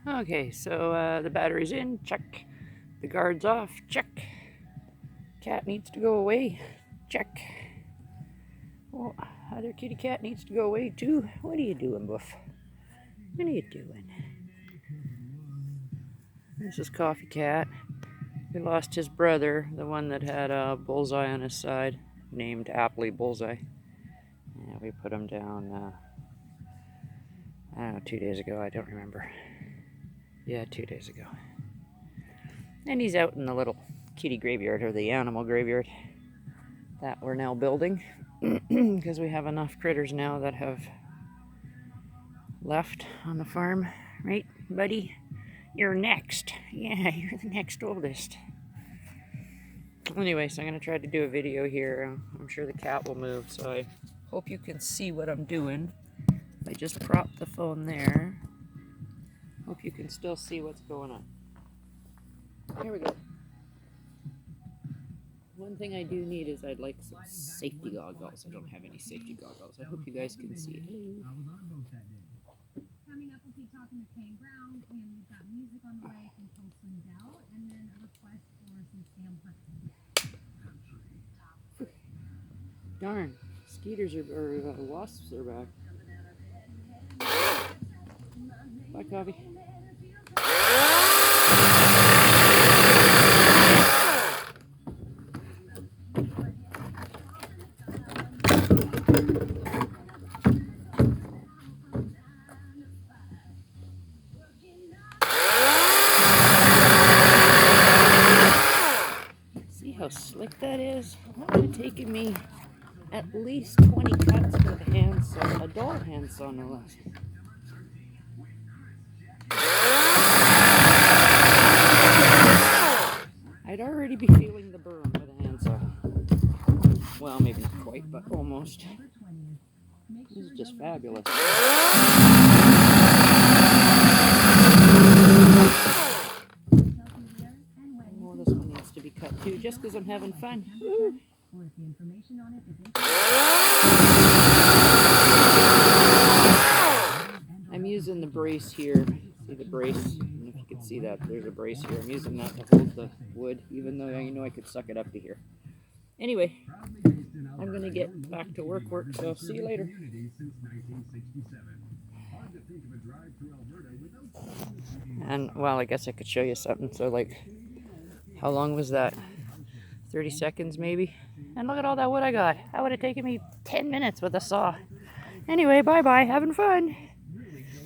Okay, so the battery's in, check. The guard's off, check. Cat needs to go away, check. Oh, other kitty cat needs to go away too. What are you doing, Boof? What are you doing? This is Coffee Cat. He lost his brother, the one that had a bullseye on his side, named aptly Bullseye. Yeah, we put him down, I don't know, 2 days ago, I don't remember. Yeah, 2 days ago. And he's out in the little kitty graveyard, or the animal graveyard, that we're now building, because we have enough critters now that have left on the farm. Right, buddy? You're next. Yeah, you're the next oldest. Anyway, so I'm going to try to do a video here. I'm sure the cat will move, so I hope you can see what I'm doing. I just propped the phone there. Hope you can still see what's going on. Here we go. One thing I do need is I'd like some safety goggles. I don't have any safety goggles. I hope you guys can see it. Coming up, we'll be talking to Kane Brown, and we've got music on the way from Colson Dell, and then a request for some Sam Hudson. Darn, skeeters or wasps are back. Bye, Coffee. See how slick that is? That would have taken me at least 20 cuts with a handsaw, a dull handsaw no less. I'd already be feeling the burn with a handsaw. Well, maybe not quite, but almost. This is just fabulous. Oh, this one needs to be cut too, just because I'm having fun. Woo. I'm using the brace here. See the brace? I don't know if you can see that. There's a brace here. I'm using that to hold the wood, even though I know I could suck it up to here. Anyway, I'm going to get back to work, so see you later. And, well, I guess I could show you something. So, like, how long was that? 30 seconds, maybe? And look at all that wood I got. That would have taken me 10 minutes with a saw. Anyway, bye-bye. Having fun.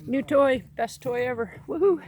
New toy. Best toy ever. Woohoo!